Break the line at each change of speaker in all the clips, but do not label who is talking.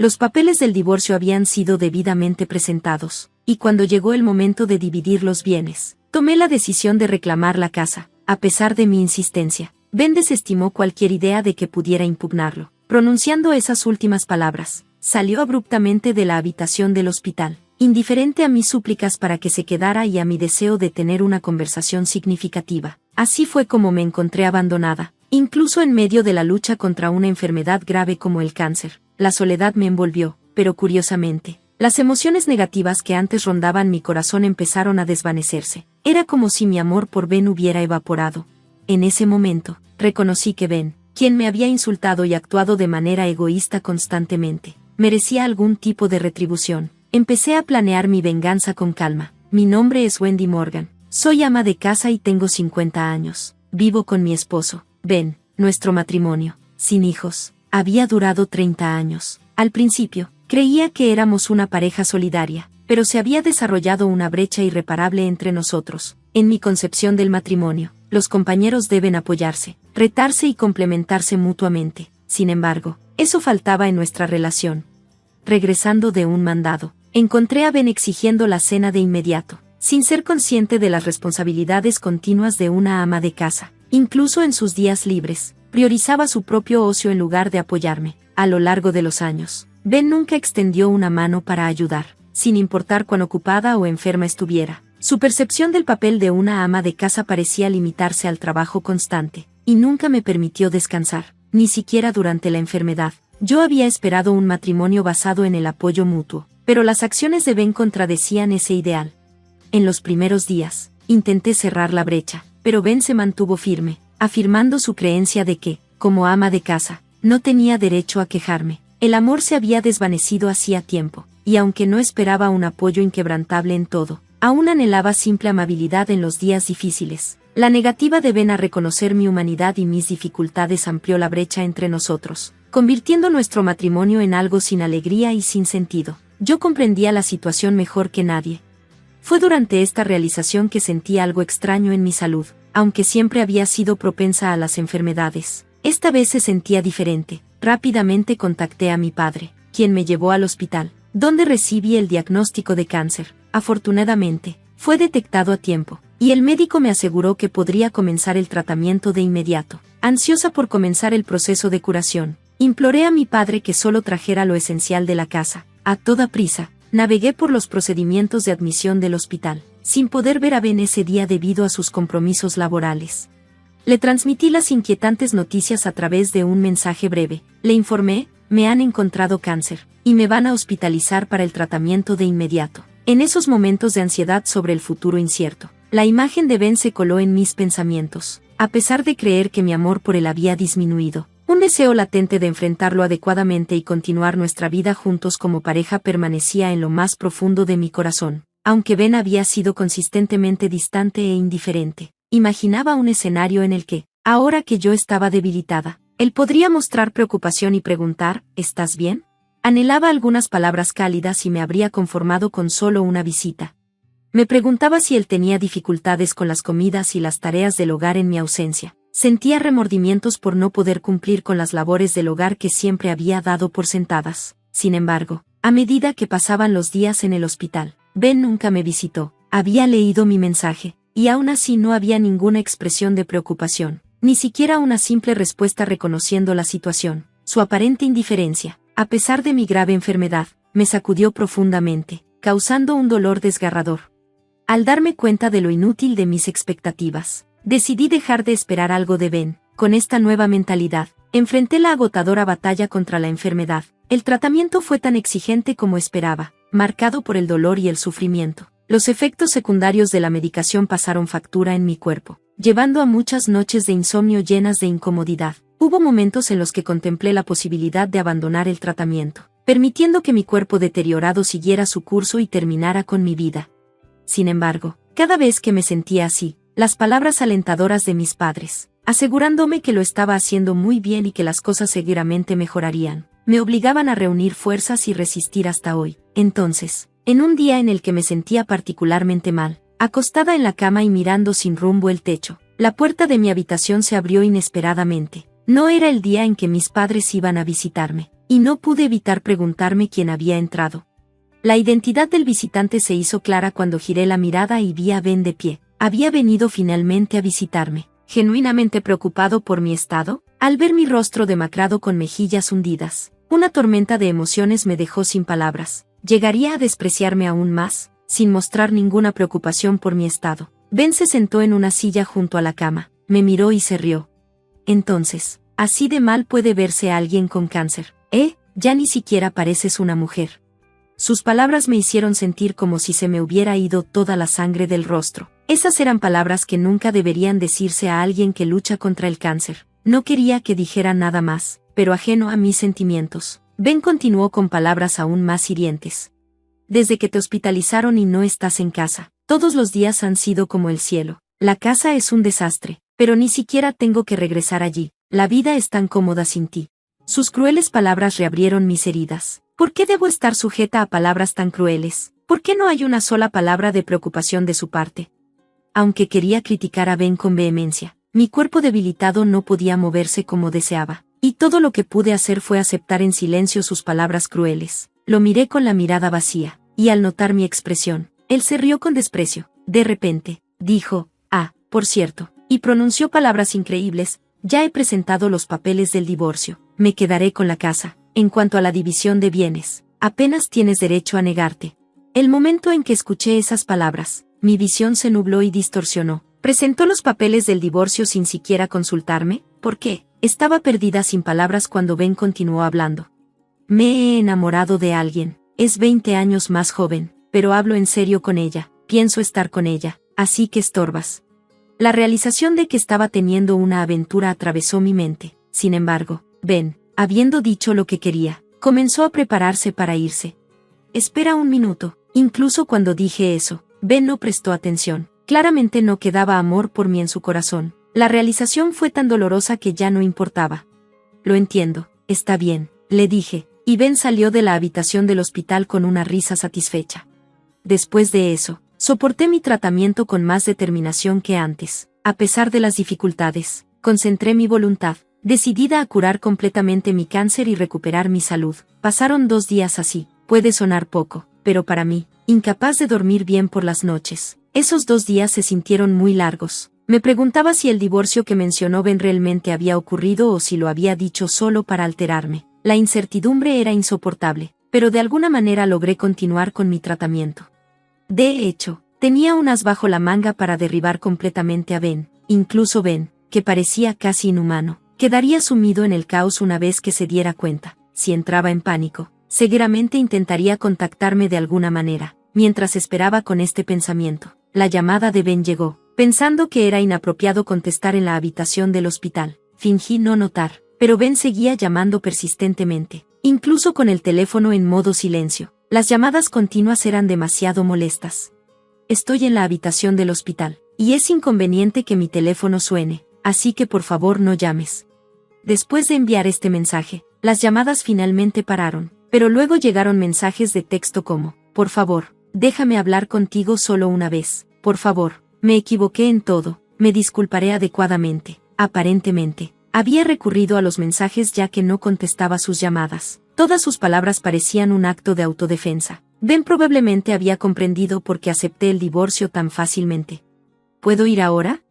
Los papeles del divorcio habían sido debidamente presentados, y cuando llegó el momento de dividir los bienes, tomé la decisión de reclamar la casa, a pesar de mi insistencia. Ben desestimó cualquier idea de que pudiera impugnarlo. Pronunciando esas últimas palabras, salió abruptamente de la habitación del hospital, indiferente a mis súplicas para que se quedara y a mi deseo de tener una conversación significativa. Así fue como me encontré abandonada, incluso en medio de la lucha contra una enfermedad grave como el cáncer. La soledad me envolvió, pero curiosamente, las emociones negativas que antes rondaban mi corazón empezaron a desvanecerse. Era como si mi amor por Ben hubiera evaporado. En ese momento, reconocí que Ben, quien me había insultado y actuado de manera egoísta constantemente, merecía algún tipo de retribución. Empecé a planear mi venganza con calma. Mi nombre es Wendy Morgan. Soy ama de casa y tengo 50 años. Vivo con mi esposo, Ben. Nuestro matrimonio, sin hijos, había durado 30 años. Al principio, creía que éramos una pareja solidaria, pero se había desarrollado una brecha irreparable entre nosotros. En mi concepción del matrimonio, los compañeros deben apoyarse, retarse y complementarse mutuamente. Sin embargo, eso faltaba en nuestra relación. Regresando de un mandado, encontré a Ben exigiendo la cena de inmediato, sin ser consciente de las responsabilidades continuas de una ama de casa. Incluso en sus días libres, priorizaba su propio ocio en lugar de apoyarme. A lo largo de los años, Ben nunca extendió una mano para ayudar, sin importar cuán ocupada o enferma estuviera. Su percepción del papel de una ama de casa parecía limitarse al trabajo constante, y nunca me permitió descansar, ni siquiera durante la enfermedad. Yo había esperado un matrimonio basado en el apoyo mutuo, pero las acciones de Ben contradecían ese ideal. En los primeros días, intenté cerrar la brecha, pero Ben se mantuvo firme, afirmando su creencia de que, como ama de casa, no tenía derecho a quejarme. El amor se había desvanecido hacía tiempo, y aunque no esperaba un apoyo inquebrantable en todo, aún anhelaba simple amabilidad en los días difíciles. La negativa de Ben a reconocer mi humanidad y mis dificultades amplió la brecha entre nosotros, convirtiendo nuestro matrimonio en algo sin alegría y sin sentido. Yo comprendía la situación mejor que nadie. Fue durante esta realización que sentí algo extraño en mi salud. Aunque siempre había sido propensa a las enfermedades, esta vez se sentía diferente. Rápidamente contacté a mi padre, quien me llevó al hospital, donde recibí el diagnóstico de cáncer. Afortunadamente, fue detectado a tiempo, y el médico me aseguró que podría comenzar el tratamiento de inmediato. Ansiosa por comenzar el proceso de curación, imploré a mi padre que solo trajera lo esencial de la casa. A toda prisa, navegué por los procedimientos de admisión del hospital, sin poder ver a Ben ese día debido a sus compromisos laborales. Le transmití las inquietantes noticias a través de un mensaje breve. Le informé: me han encontrado cáncer, y me van a hospitalizar para el tratamiento de inmediato. En esos momentos de ansiedad sobre el futuro incierto, la imagen de Ben se coló en mis pensamientos. A pesar de creer que mi amor por él había disminuido, un deseo latente de enfrentarlo adecuadamente y continuar nuestra vida juntos como pareja permanecía en lo más profundo de mi corazón. Aunque Ben había sido consistentemente distante e indiferente, imaginaba un escenario en el que, ahora que yo estaba debilitada, él podría mostrar preocupación y preguntar: ¿estás bien? Anhelaba algunas palabras cálidas y me habría conformado con solo una visita. Me preguntaba si él tenía dificultades con las comidas y las tareas del hogar en mi ausencia. Sentía remordimientos por no poder cumplir con las labores del hogar que siempre había dado por sentadas. Sin embargo, a medida que pasaban los días en el hospital, Ben nunca me visitó. Había leído mi mensaje, y aún así no había ninguna expresión de preocupación, ni siquiera una simple respuesta reconociendo la situación. Su aparente indiferencia, a pesar de mi grave enfermedad, me sacudió profundamente, causando un dolor desgarrador. Al darme cuenta de lo inútil de mis expectativas, decidí dejar de esperar algo de Ben. Con esta nueva mentalidad, enfrenté la agotadora batalla contra la enfermedad. El tratamiento fue tan exigente como esperaba, marcado por el dolor y el sufrimiento. Los efectos secundarios de la medicación pasaron factura en mi cuerpo, llevando a muchas noches de insomnio llenas de incomodidad. Hubo momentos en los que contemplé la posibilidad de abandonar el tratamiento, permitiendo que mi cuerpo deteriorado siguiera su curso y terminara con mi vida. Sin embargo, cada vez que me sentía así, las palabras alentadoras de mis padres, asegurándome que lo estaba haciendo muy bien y que las cosas seguramente mejorarían, me obligaban a reunir fuerzas y resistir hasta hoy. Entonces, en un día en el que me sentía particularmente mal, acostada en la cama y mirando sin rumbo el techo, la puerta de mi habitación se abrió inesperadamente. No era el día en que mis padres iban a visitarme. y no pude evitar preguntarme quién había entrado. La identidad del visitante se hizo clara cuando giré la mirada y vi a Ben de pie. Había venido finalmente a visitarme. Genuinamente preocupado por mi estado, al ver mi rostro demacrado con mejillas hundidas, una tormenta de emociones me dejó sin palabras. ¿Llegaría a despreciarme aún más, sin mostrar ninguna preocupación por mi estado? Ben se sentó en una silla junto a la cama, me miró y se rió. Entonces, así de mal puede verse a alguien con cáncer, ¿eh? Ya ni siquiera pareces una mujer. Sus palabras me hicieron sentir como si se me hubiera ido toda la sangre del rostro. Esas eran palabras que nunca deberían decirse a alguien que lucha contra el cáncer. No quería que dijera nada más, pero ajeno a mis sentimientos, Ben continuó con palabras aún más hirientes. Desde que te hospitalizaron y no estás en casa, todos los días han sido como el cielo. La casa es un desastre, pero ni siquiera tengo que regresar allí. La vida es tan cómoda sin ti. Sus crueles palabras reabrieron mis heridas. ¿Por qué debo estar sujeta a palabras tan crueles? ¿Por qué no hay una sola palabra de preocupación de su parte? Aunque quería criticar a Ben con vehemencia, mi cuerpo debilitado no podía moverse como deseaba, y todo lo que pude hacer fue aceptar en silencio sus palabras crueles. Lo miré con la mirada vacía, y al notar mi expresión, él se rió con desprecio. De repente, dijo, por cierto, y pronunció palabras increíbles, ya he presentado los papeles del divorcio, me quedaré con la casa. En cuanto a la división de bienes, apenas tienes derecho a negarte. El momento en que escuché esas palabras, mi visión se nubló y distorsionó. ¿Presentó los papeles del divorcio sin siquiera consultarme? ¿Por qué? Estaba perdida sin palabras cuando Ben continuó hablando. Me he enamorado de alguien, es 20 años más joven, pero hablo en serio con ella, pienso estar con ella, así que estorbas. La realización de que estaba teniendo una aventura atravesó mi mente. Sin embargo, Ben, habiendo dicho lo que quería, comenzó a prepararse para irse. Espera un minuto. Incluso cuando dije eso, Ben no prestó atención. Claramente no quedaba amor por mí en su corazón. La realización fue tan dolorosa que ya no importaba. Lo entiendo, está bien, le dije, y Ben salió de la habitación del hospital con una risa satisfecha. Después de eso, soporté mi tratamiento con más determinación que antes. A pesar de las dificultades, concentré mi voluntad, decidida a curar completamente mi cáncer y recuperar mi salud. Pasaron 2 días así. Puede sonar poco, pero para mí, incapaz de dormir bien por las noches, esos 2 días se sintieron muy largos. Me preguntaba si el divorcio que mencionó Ben realmente había ocurrido o si lo había dicho solo para alterarme. La incertidumbre era insoportable, pero de alguna manera logré continuar con mi tratamiento. De hecho, tenía un as bajo la manga para derribar completamente a Ben. Incluso Ben, que parecía casi inhumano, quedaría sumido en el caos una vez que se diera cuenta. Si entraba en pánico, seguramente intentaría contactarme de alguna manera. Mientras esperaba con este pensamiento, la llamada de Ben llegó. Pensando que era inapropiado contestar en la habitación del hospital, fingí no notar, pero Ben seguía llamando persistentemente, incluso con el teléfono en modo silencio. Las llamadas continuas eran demasiado molestas. Estoy en la habitación del hospital, y es inconveniente que mi teléfono suene, así que por favor no llames. Después de enviar este mensaje, las llamadas finalmente pararon, pero luego llegaron mensajes de texto como, por favor, déjame hablar contigo solo una vez, por favor, me equivoqué en todo, me disculparé adecuadamente. Aparentemente, había recurrido a los mensajes ya que no contestaba sus llamadas. Todas sus palabras parecían un acto de autodefensa. Ben probablemente había comprendido por qué acepté el divorcio tan fácilmente. ¿Puedo ir ahora?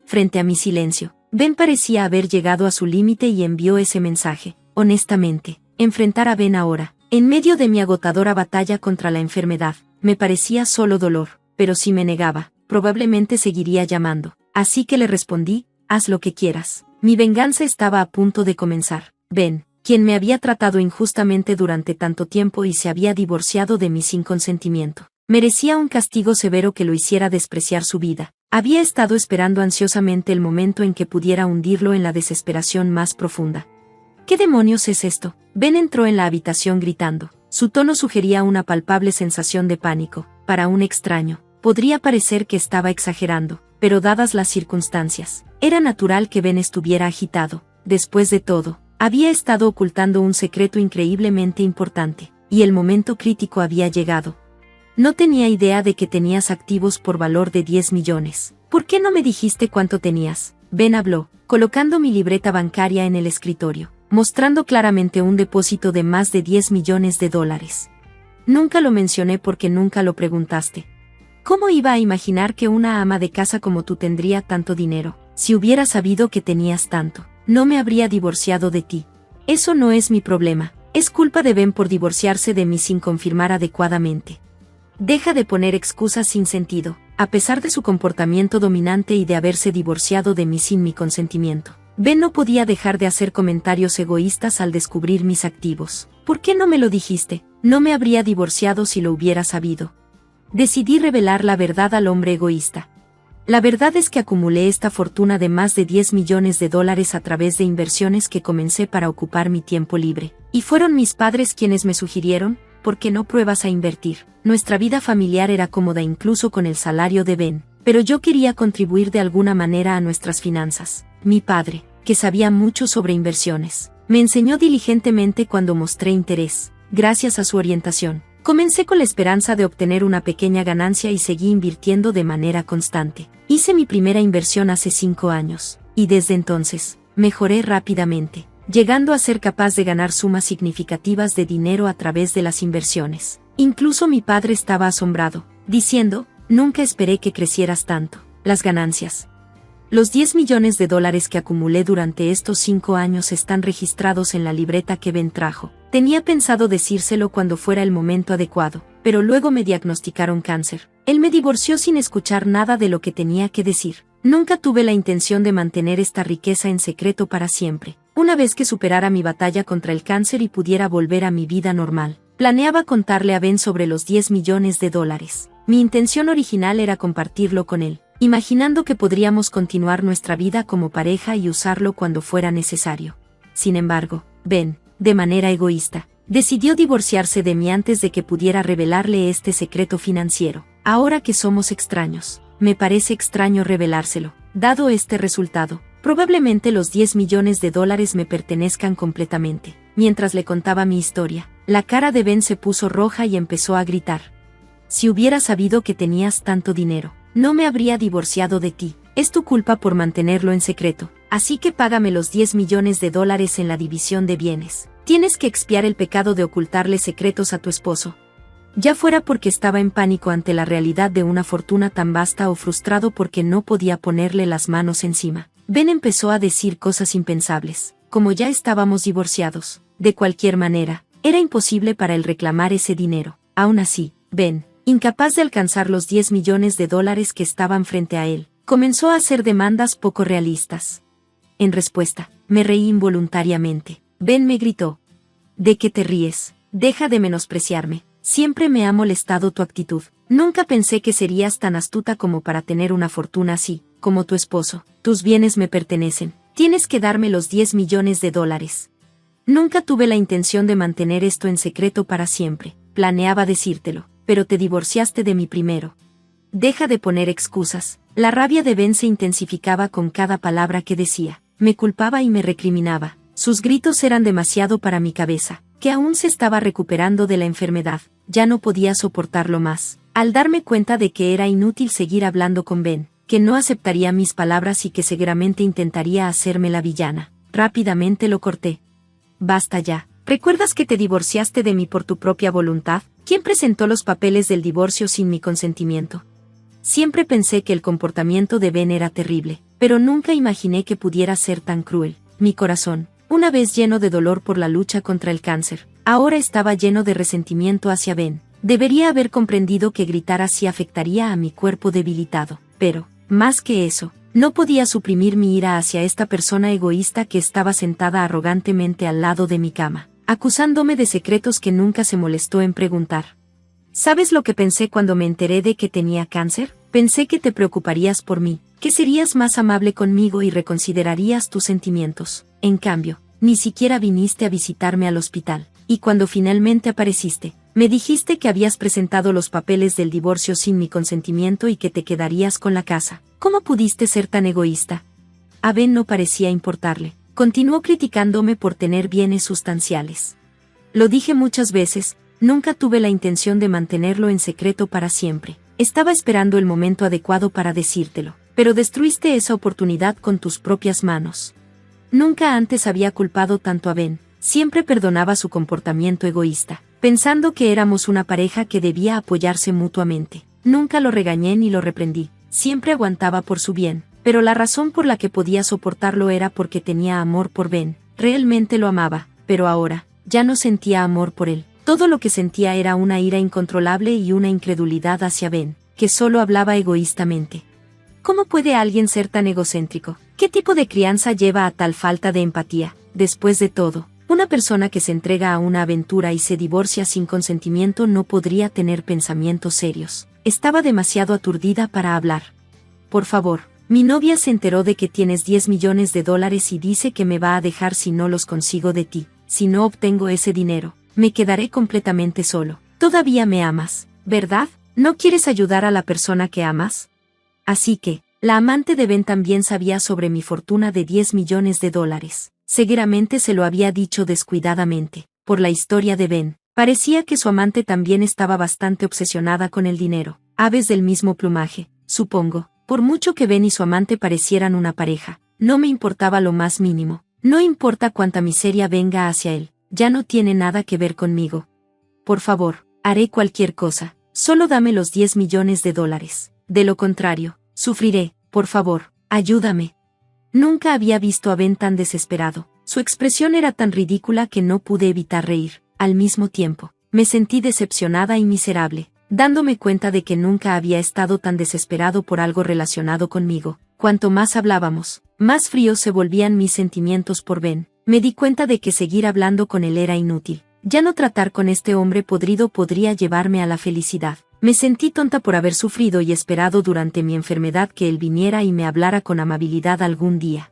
Frente a mi silencio, Ben parecía haber llegado a su límite y envió ese mensaje. Honestamente, enfrentar a Ben ahora, en medio de mi agotadora batalla contra la enfermedad, me parecía solo dolor, pero si me negaba, probablemente seguiría llamando. Así que le respondí, haz lo que quieras. Mi venganza estaba a punto de comenzar. Ben, quien me había tratado injustamente durante tanto tiempo y se había divorciado de mí sin consentimiento, merecía un castigo severo que lo hiciera despreciar su vida. Había estado esperando ansiosamente el momento en que pudiera hundirlo en la desesperación más profunda. ¿Qué demonios es esto? Ben entró en la habitación gritando. Su tono sugería una palpable sensación de pánico. Para un extraño, podría parecer que estaba exagerando, pero dadas las circunstancias, era natural que Ben estuviera agitado. Después de todo, había estado ocultando un secreto increíblemente importante, y el momento crítico había llegado. No tenía idea de que tenías activos por valor de 10 millones. ¿Por qué no me dijiste cuánto tenías? Ben habló, colocando mi libreta bancaria en el escritorio. mostrando claramente un depósito de más de 10 millones de dólares. Nunca lo mencioné porque nunca lo preguntaste. ¿Cómo iba a imaginar que una ama de casa como tú tendría tanto dinero? Si hubiera sabido que tenías tanto, no me habría divorciado de ti. Eso no es mi problema. Es culpa de Ben por divorciarse de mí sin confirmar adecuadamente. Deja de poner excusas sin sentido. A pesar de su comportamiento dominante y de haberse divorciado de mí sin mi consentimiento, Ben no podía dejar de hacer comentarios egoístas al descubrir mis activos. ¿Por qué no me lo dijiste? No me habría divorciado si lo hubiera sabido. Decidí revelar la verdad al hombre egoísta. La verdad es que acumulé esta fortuna de más de 10 millones de dólares a través de inversiones que comencé para ocupar mi tiempo libre. Y fueron mis padres quienes me sugirieron, ¿por qué no pruebas a invertir? Nuestra vida familiar era cómoda incluso con el salario de Ben, pero yo quería contribuir de alguna manera a nuestras finanzas. Mi padre, que sabía mucho sobre inversiones, me enseñó diligentemente cuando mostré interés. Gracias a su orientación, comencé con la esperanza de obtener una pequeña ganancia y seguí invirtiendo de manera constante. Hice mi primera inversión hace 5 años, y desde entonces, mejoré rápidamente, llegando a ser capaz de ganar sumas significativas de dinero a través de las inversiones. Incluso mi padre estaba asombrado, diciendo, nunca esperé que crecieras tanto. Las ganancias. Los 10 millones de dólares que acumulé durante estos 5 años están registrados en la libreta que Ben trajo. Tenía pensado decírselo cuando fuera el momento adecuado, pero luego me diagnosticaron cáncer. Él me divorció sin escuchar nada de lo que tenía que decir. Nunca tuve la intención de mantener esta riqueza en secreto para siempre. Una vez que superara mi batalla contra el cáncer y pudiera volver a mi vida normal, planeaba contarle a Ben sobre los 10 millones de dólares. Mi intención original era compartirlo con él, imaginando que podríamos continuar nuestra vida como pareja y usarlo cuando fuera necesario. Sin embargo, Ben, de manera egoísta, decidió divorciarse de mí antes de que pudiera revelarle este secreto financiero. Ahora que somos extraños, me parece extraño revelárselo. Dado este resultado, probablemente los 10 millones de dólares me pertenezcan completamente. Mientras le contaba mi historia, la cara de Ben se puso roja y empezó a gritar. Si hubiera sabido que tenías tanto dinero, no me habría divorciado de ti. Es tu culpa por mantenerlo en secreto, así que págame los 10 millones de dólares en la división de bienes. Tienes que expiar el pecado de ocultarle secretos a tu esposo. Ya fuera porque estaba en pánico ante la realidad de una fortuna tan vasta o frustrado porque no podía ponerle las manos encima. Ben empezó a decir cosas impensables, como ya estábamos divorciados. De cualquier manera, era imposible para él reclamar ese dinero. Aún así, Ben, incapaz de alcanzar los 10 millones de dólares que estaban frente a él, comenzó a hacer demandas poco realistas. En respuesta, me reí involuntariamente. Ben me gritó. ¿De qué te ríes? Deja de menospreciarme. Siempre me ha molestado tu actitud. Nunca pensé que serías tan astuta como para tener una fortuna así, como tu esposo. Tus bienes me pertenecen. Tienes que darme los 10 millones de dólares. Nunca tuve la intención de mantener esto en secreto para siempre. Planeaba decírtelo, pero te divorciaste de mí primero. Deja de poner excusas. La rabia de Ben se intensificaba con cada palabra que decía. Me culpaba y me recriminaba. Sus gritos eran demasiado para mi cabeza, que aún se estaba recuperando de la enfermedad. Ya no podía soportarlo más. Al darme cuenta de que era inútil seguir hablando con Ben, que no aceptaría mis palabras y que seguramente intentaría hacerme la villana, rápidamente lo corté. Basta ya. ¿Recuerdas que te divorciaste de mí por tu propia voluntad? ¿Quién presentó los papeles del divorcio sin mi consentimiento? Siempre pensé que el comportamiento de Ben era terrible, pero nunca imaginé que pudiera ser tan cruel. Mi corazón, una vez lleno de dolor por la lucha contra el cáncer, ahora estaba lleno de resentimiento hacia Ben. Debería haber comprendido que gritar así afectaría a mi cuerpo debilitado, pero, más que eso, no podía suprimir mi ira hacia esta persona egoísta que estaba sentada arrogantemente al lado de mi cama, acusándome de secretos que nunca se molestó en preguntar. ¿Sabes lo que pensé cuando me enteré de que tenía cáncer? Pensé que te preocuparías por mí, que serías más amable conmigo y reconsiderarías tus sentimientos. En cambio, ni siquiera viniste a visitarme al hospital. Y cuando finalmente apareciste, me dijiste que habías presentado los papeles del divorcio sin mi consentimiento y que te quedarías con la casa. ¿Cómo pudiste ser tan egoísta? A Ben no parecía importarle. Continuó criticándome por tener bienes sustanciales. Lo dije muchas veces, nunca tuve la intención de mantenerlo en secreto para siempre. Estaba esperando el momento adecuado para decírtelo, pero destruiste esa oportunidad con tus propias manos. Nunca antes había culpado tanto a Ben. Siempre perdonaba su comportamiento egoísta, pensando que éramos una pareja que debía apoyarse mutuamente. Nunca lo regañé ni lo reprendí, siempre aguantaba por su bien, pero la razón por la que podía soportarlo era porque tenía amor por Ben. Realmente lo amaba, pero ahora, ya no sentía amor por él. Todo lo que sentía era una ira incontrolable y una incredulidad hacia Ben, que solo hablaba egoístamente. ¿Cómo puede alguien ser tan egocéntrico? ¿Qué tipo de crianza lleva a tal falta de empatía? Después de todo, una persona que se entrega a una aventura y se divorcia sin consentimiento no podría tener pensamientos serios. Estaba demasiado aturdida para hablar. Por favor, mi novia se enteró de que tienes 10 millones de dólares y dice que me va a dejar si no los consigo de ti. Si no obtengo ese dinero, me quedaré completamente solo. Todavía me amas, ¿verdad? ¿No quieres ayudar a la persona que amas? Así que, la amante de Ben también sabía sobre mi fortuna de 10 millones de dólares. Seguramente se lo había dicho descuidadamente. Por la historia de Ben, parecía que su amante también estaba bastante obsesionada con el dinero. Aves del mismo plumaje, supongo. Por mucho que Ben y su amante parecieran una pareja, no me importaba lo más mínimo. No importa cuánta miseria venga hacia él, ya no tiene nada que ver conmigo. Por favor, haré cualquier cosa, solo dame los 10 millones de dólares. De lo contrario, sufriré, por favor, ayúdame. Nunca había visto a Ben tan desesperado. Su expresión era tan ridícula que no pude evitar reír. Al mismo tiempo, me sentí decepcionada y miserable, dándome cuenta de que nunca había estado tan desesperado por algo relacionado conmigo. Cuanto más hablábamos, más fríos se volvían mis sentimientos por Ben. Me di cuenta de que seguir hablando con él era inútil. Ya no tratar con este hombre podrido podría llevarme a la felicidad. Me sentí tonta por haber sufrido y esperado durante mi enfermedad que él viniera y me hablara con amabilidad algún día.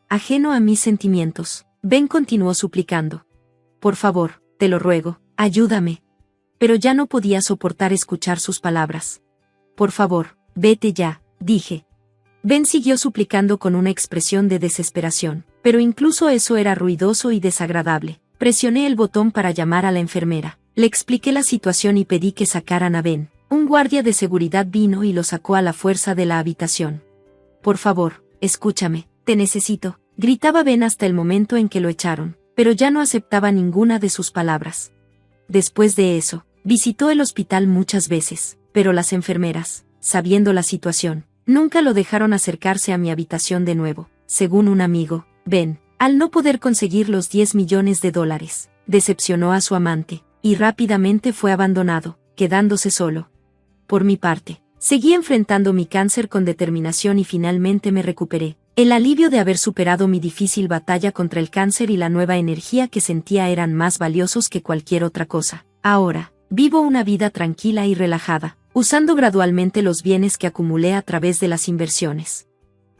Ajeno a mis sentimientos, Ben continuó suplicando. Por favor, te lo ruego, ayúdame. Pero ya no podía soportar escuchar sus palabras. Por favor, vete ya, dije. Ben siguió suplicando con una expresión de desesperación, pero incluso eso era ruidoso y desagradable. Presioné el botón para llamar a la enfermera. Le expliqué la situación y pedí que sacaran a Ben. Un guardia de seguridad vino y lo sacó a la fuerza de la habitación. Por favor, escúchame, te necesito, gritaba Ben hasta el momento en que lo echaron, pero ya no aceptaba ninguna de sus palabras. Después de eso, visitó el hospital muchas veces, pero las enfermeras, sabiendo la situación, nunca lo dejaron acercarse a mi habitación de nuevo. Según un amigo, Ben, al no poder conseguir los 10 millones de dólares, decepcionó a su amante, y rápidamente fue abandonado, quedándose solo. Por mi parte, seguí enfrentando mi cáncer con determinación y finalmente me recuperé. El alivio de haber superado mi difícil batalla contra el cáncer y la nueva energía que sentía eran más valiosos que cualquier otra cosa. Ahora, vivo una vida tranquila y relajada, usando gradualmente los bienes que acumulé a través de las inversiones.